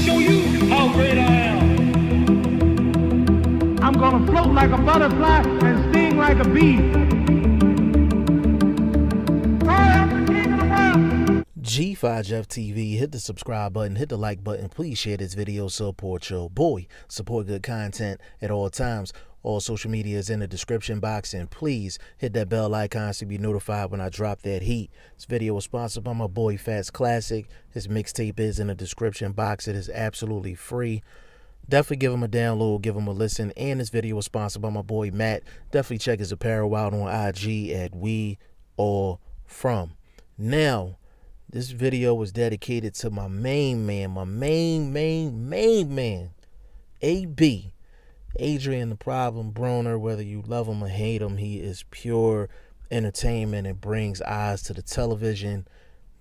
show you how great I am. I'm gonna float like a butterfly and sting like a bee. I am the king of the world. G5 Jeff TV, hit the subscribe button, hit the like button. Please share this video, support your boy. Support good content at all times. All social media is in the description box, and please hit that bell icon to be notified when I drop that heat. This video was sponsored by my boy Fats Classic. His mixtape is in the description box. It is absolutely free. Definitely give him a download, give him a listen. And this video was sponsored by my boy Matt. Definitely check his apparel out on IG at We All From. Now, this video was dedicated to my main man, AB. Adrien the Problem Broner. Whether you love him or hate him, he is pure entertainment and brings eyes to the television.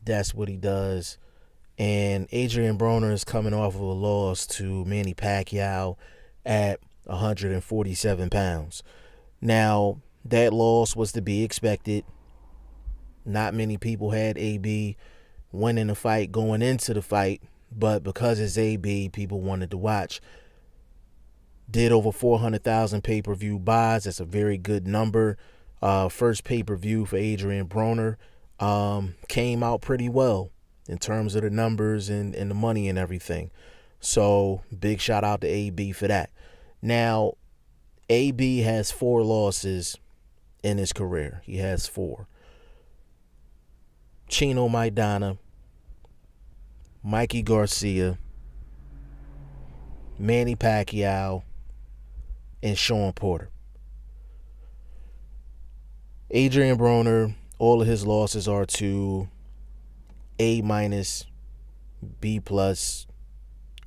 That's what he does. And Adrien Broner is coming off of a loss to Manny Pacquiao at 147 pounds. Now, that loss was to be expected. Not many people had AB winning the fight going into the fight, but because it's AB, people wanted to watch. Did over 400,000 pay-per-view buys. That's a very good number. First pay-per-view for Adrien Broner came out pretty well in terms of the numbers and the money and everything. So big shout out to AB for that. Now, AB has 4 losses in his career. He has 4. Chino Maidana, Mikey Garcia, Manny Pacquiao, and Sean Porter. Adrien Broner, all of his losses are to A-, B+,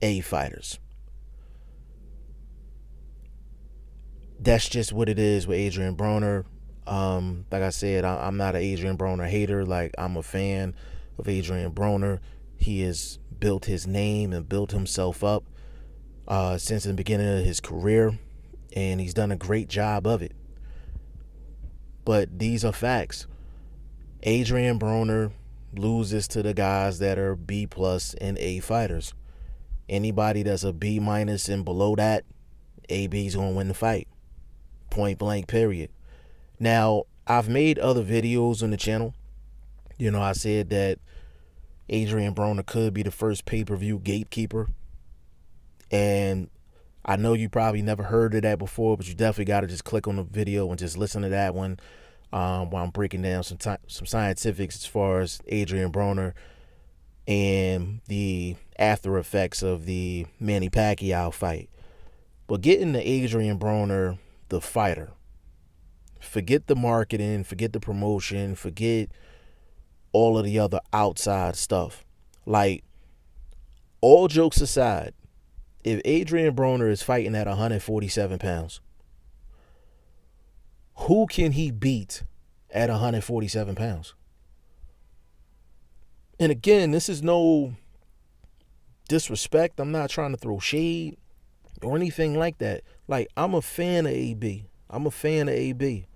A fighters. That's just what it is with Adrien Broner. Like I said, I'm not an Adrien Broner hater. Like, I'm a fan of Adrien Broner. He has built his name and built himself up since the beginning of his career, and he's done a great job of it. But these are facts. Adrien Broner loses to the guys that are B+ and A fighters. Anybody that's a B- and below that, AB's gonna win the fight. Point blank, period. Now, I've made other videos on the channel. You know, I said that Adrien Broner could be the first pay-per-view gatekeeper. And I know you probably never heard of that before, but you definitely got to just click on the video and just listen to that one while I'm breaking down some scientifics as far as Adrien Broner and the after effects of the Manny Pacquiao fight. But getting to Adrien Broner, the fighter, forget the marketing, forget the promotion, forget all of the other outside stuff. Like, all jokes aside, if Adrien Broner is fighting at 147 pounds, who can he beat at 147 pounds? And again, this is no disrespect. I'm not trying to throw shade or anything like that. Like, I'm a fan of AB. I'm a fan of AB.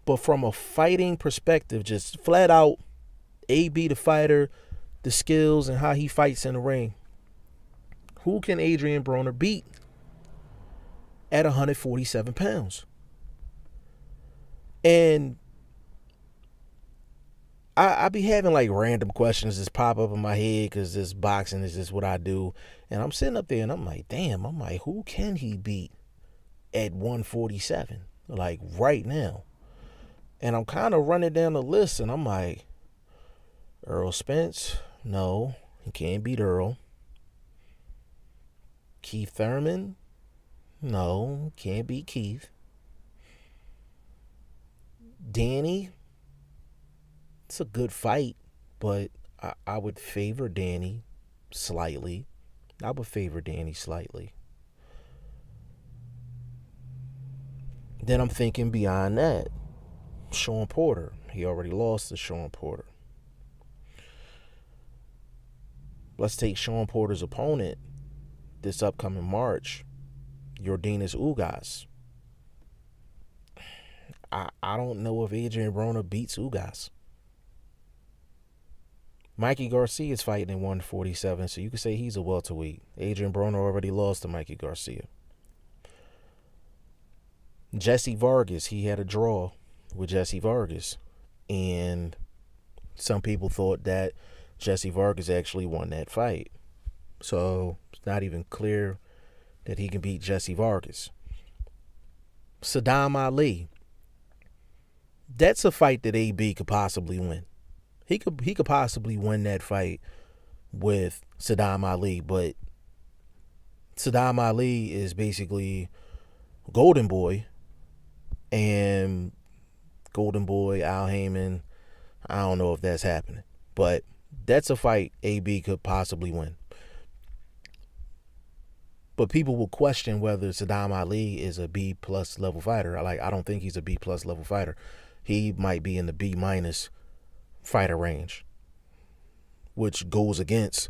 But from a fighting perspective, just flat out, AB the fighter, the skills and how he fights in the ring, who can Adrien Broner beat at 147 pounds? And I be having like random questions just pop up in my head because this boxing is just what I do. And I'm sitting up there and I'm like, damn, who can he beat at 147? Like, right now. And I'm kind of running down the list and I'm like, Earl Spence? No, he can't beat Earl. Keith Thurman? No, can't beat Keith. Danny? It's a good fight, but I would favor Danny slightly. I would favor Danny slightly. Then I'm thinking beyond that. Sean Porter. He already lost to Sean Porter. Let's take Sean Porter's opponent this upcoming March, Yordenis Ugas. I don't know if Adrien Broner beats Ugas. Mikey Garcia is fighting in 147, so you could say he's a welterweight. Adrien Broner already lost to Mikey Garcia. Jesse Vargas, he had a draw with Jesse Vargas. And some people thought that Jesse Vargas actually won that fight. So it's not even clear that he can beat Jesse Vargas. Saddam Ali. That's a fight that AB could possibly win. He could possibly win that fight with Saddam Ali, but Saddam Ali is basically Golden Boy, and Golden Boy, Al Heyman, I don't know if that's happening, but that's a fight AB could possibly win. But people will question whether Saddam Ali is a B plus level fighter. I don't think he's a B plus level fighter. He might be in the B minus fighter range, which goes against,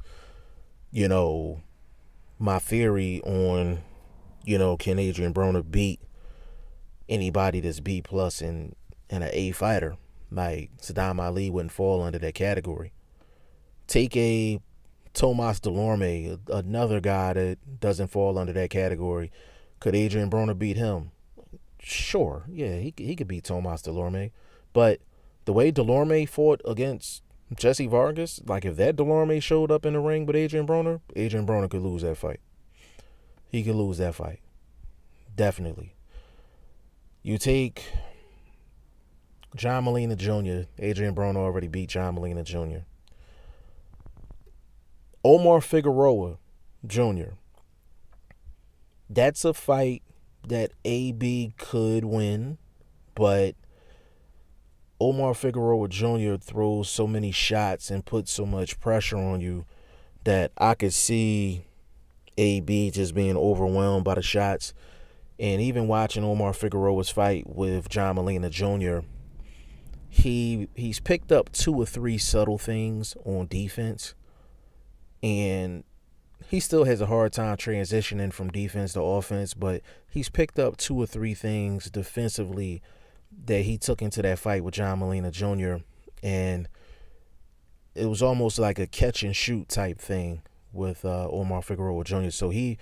my theory on, can Adrien Broner beat anybody that's B plus and an A fighter? Like Saddam Ali wouldn't fall under that category. Take a Tomas Delorme, another guy that doesn't fall under that category. Could Adrien Broner beat him? Sure, yeah, he could beat Tomas Delorme. But the way Delorme fought against Jesse Vargas, like if that Delorme showed up in the ring with Adrien Broner could lose that fight. He could lose that fight. Definitely. You take John Molina Jr. Adrien Broner already beat John Molina Jr. Omar Figueroa Jr. That's a fight that AB could win, but Omar Figueroa Jr. throws so many shots and puts so much pressure on you that I could see AB just being overwhelmed by the shots. And even watching Omar Figueroa's fight with John Molina Jr., he's picked up 2 or 3 subtle things on defense, and he still has a hard time transitioning from defense to offense, but he's picked up 2 or 3 things defensively that he took into that fight with John Molina Jr., and it was almost like a catch and shoot type thing with Omar Figueroa Jr. So he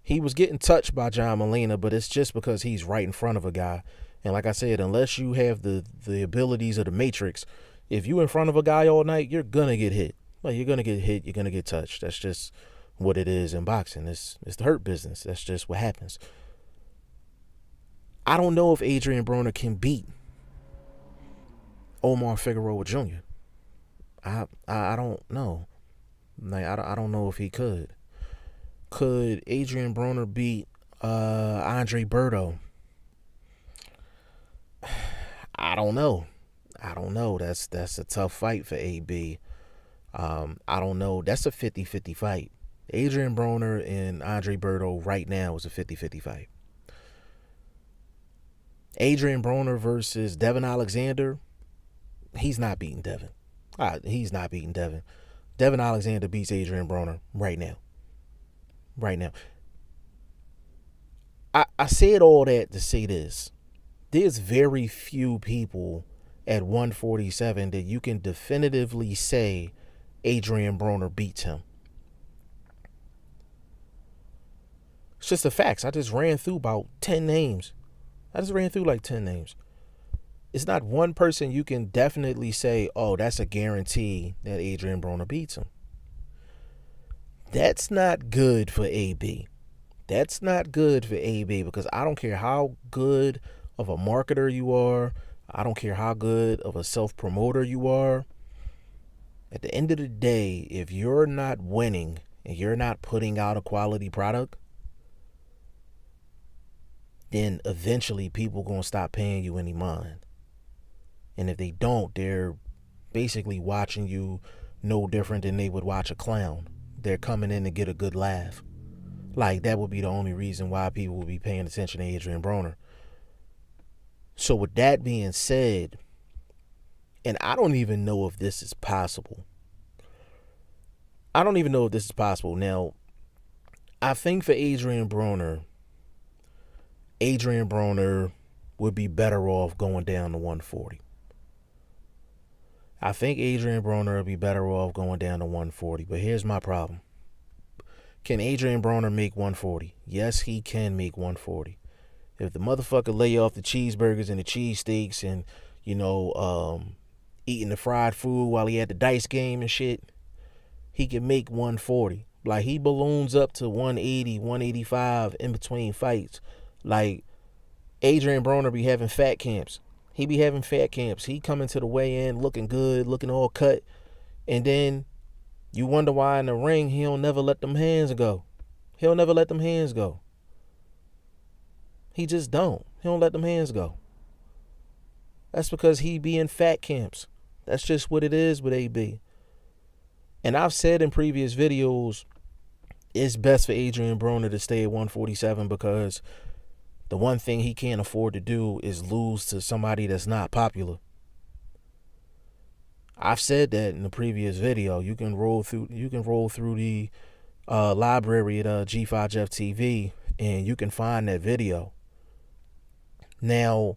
was getting touched by John Molina, but it's just because he's right in front of a guy. And like I said, unless you have the abilities of the Matrix, if you in front of a guy all night, you're going to get hit. Like, you're going to get hit, you're going to get touched. That's just what it is in boxing. It's the hurt business. That's just what happens. I don't know if Adrien Broner can beat Omar Figueroa Jr. I don't know. Like, I don't know if he could. Could Adrien Broner beat Andre Berto? I don't know. That's a tough fight for AB. I don't know. That's a 50-50 fight. Adrien Broner and Andre Berto right now is a 50-50 fight. Adrien Broner versus Devin Alexander, he's not beating Devin. He's not beating Devin. Devin Alexander beats Adrien Broner right now. Right now. I said all that to say this. There's very few people at 147 that you can definitively say Adrien Broner beats him. It's just the facts. I just ran through about 10 names. It's not one person you can definitely say, oh, that's a guarantee that Adrien Broner beats him. That's not good for AB. That's not good for AB, because I don't care how good of a marketer you are. I don't care how good of a self-promoter you are. At the end of the day, if you're not winning and you're not putting out a quality product, then eventually people going to stop paying you any mind. And if they don't, they're basically watching you no different than they would watch a clown. They're coming in to get a good laugh. Like, that would be the only reason why people would be paying attention to Adrien Broner. So with that being said, and I don't even know if this is possible. Now, I think for Adrien Broner would be better off going down to 140. I think Adrien Broner would be better off going down to 140. But here's my problem. Can Adrien Broner make 140? Yes, he can make 140. If the motherfucker lay off the cheeseburgers and the cheesesteaks and, eating the fried food while he had the dice game and shit, he can make 140. Like, he balloons up to 180, 185 in between fights. Like, Adrien Broner be having fat camps. He be having fat camps. He coming to the weigh-in looking good, looking all cut. And then you wonder why in the ring he don't never let them hands go. He'll never let them hands go. He just don't. He don't let them hands go. That's because he be in fat camps. That's just what it is with AB. And I've said in previous videos, it's best for Adrien Broner to stay at 147 because the one thing he can't afford to do is lose to somebody that's not popular. I've said that in the previous video. You can roll through the library at G5 Jeff TV and you can find that video. Now,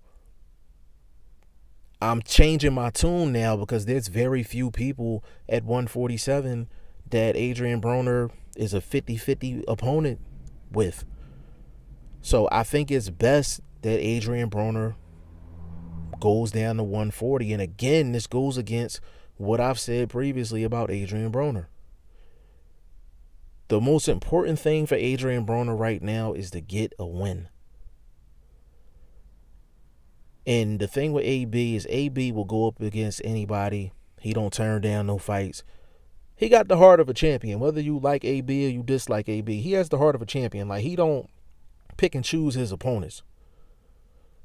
I'm changing my tune now because there's very few people at 147 that Adrien Broner is a 50-50 opponent with. So I think it's best that Adrien Broner goes down to 140. And again, this goes against what I've said previously about Adrien Broner. The most important thing for Adrien Broner right now is to get a win. And the thing with AB is AB will go up against anybody. He don't turn down no fights. He got the heart of a champion. Whether you like AB or you dislike AB, he has the heart of a champion. Like, he don't pick and choose his opponents.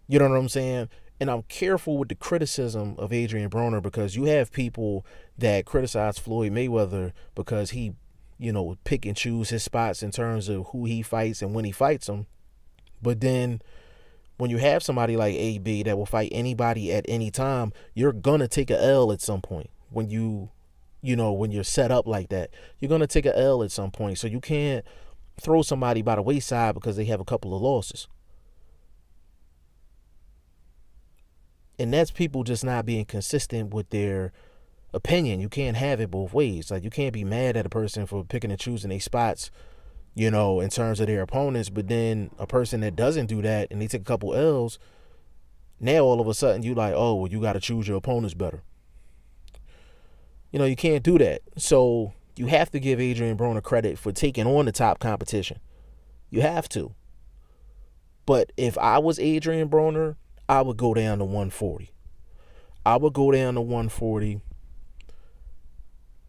You know what I'm saying? And I'm careful with the criticism of Adrien Broner because you have people that criticize Floyd Mayweather because he, pick and choose his spots in terms of who he fights and when he fights them. But then when you have somebody like AB that will fight anybody at any time, you're going to take a L at some point. When when you're set up like that, you're going to take a L at some point. So you can't throw somebody by the wayside because they have a couple of losses. And that's people just not being consistent with their opinion. You can't have it both ways. Like, you can't be mad at a person for picking and choosing their spots, in terms of their opponents, but then a person that doesn't do that and they take a couple L's, now all of a sudden you like, oh, well, you got to choose your opponents better. You can't do that. So you have to give Adrien Broner credit for taking on the top competition. You have to. But if I was Adrien Broner, I would go down to 140. I would go down to 140.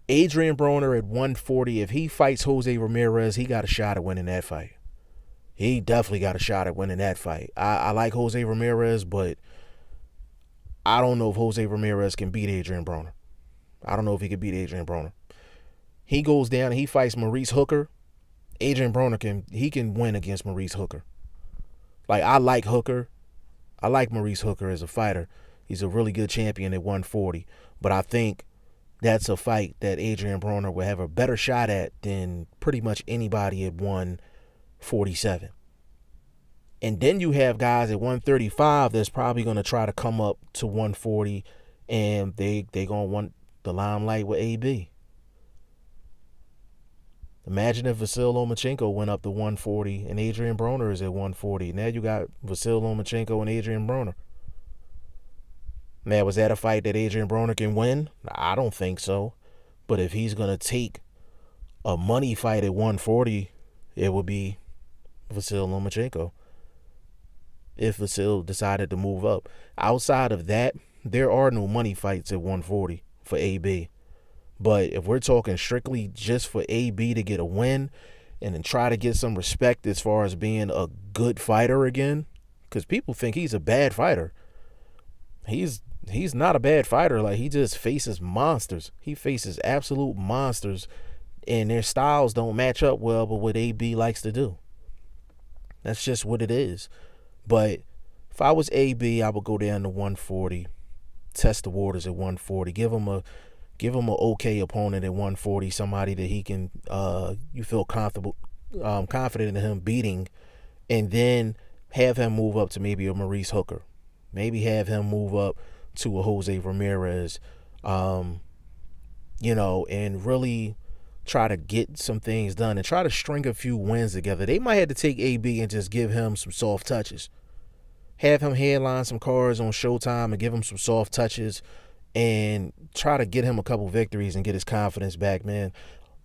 Adrien Broner at 140, if he fights Jose Ramirez, he got a shot at winning that fight. He definitely got a shot at winning that fight. I like Jose Ramirez, but I don't know if Jose Ramirez can beat Adrien Broner. I don't know if he can beat Adrien Broner. He goes down and he fights Maurice Hooker. Adrien Broner can win against Maurice Hooker. Like, I like Hooker. I like Maurice Hooker as a fighter. He's a really good champion at 140. But I think that's a fight that Adrien Broner will have a better shot at than pretty much anybody at 147. And then you have guys at 135 that's probably going to try to come up to 140, and they going to want the limelight with AB. Imagine if Vasyl Lomachenko went up to 140 and Adrien Broner is at 140. Now you got Vasyl Lomachenko and Adrien Broner. Now, was that a fight that Adrien Broner can win? I don't think so. But if he's going to take a money fight at 140, it would be Vasyl Lomachenko. If Vasyl decided to move up. Outside of that, there are no money fights at 140 for AB. But if we're talking strictly just for AB to get a win and then try to get some respect as far as being a good fighter again, because people think he's a bad fighter. He's not a bad fighter. Like, he just faces monsters. He faces absolute monsters, and their styles don't match up well with what AB likes to do. That's just what it is. But if I was AB, I would go down to 140, test the waters at 140, give him a okay opponent at 140, somebody that he can you feel confident in him beating, and then have him move up to maybe a Maurice Hooker. Maybe have him move up to a Jose Ramirez. and really try to get some things done and try to string a few wins together. They might have to take AB and just give him some soft touches. Have him headline some cards on Showtime and give him some soft touches and try to get him a couple victories and get his confidence back, man.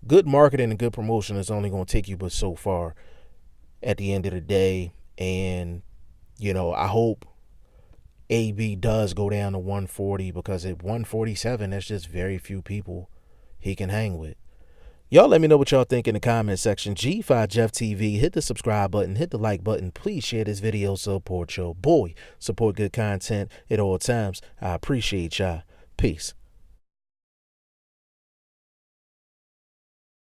Good marketing and good promotion is only going to take you but so far at the end of the day. And, I hope AB does go down to 140, because at 147, there's just very few people he can hang with. Y'all let me know what y'all think in the comment section. G5 Jeff TV, hit the subscribe button, hit the like button. Please share this video, support your boy. Support good content at all times. I appreciate y'all. Peace.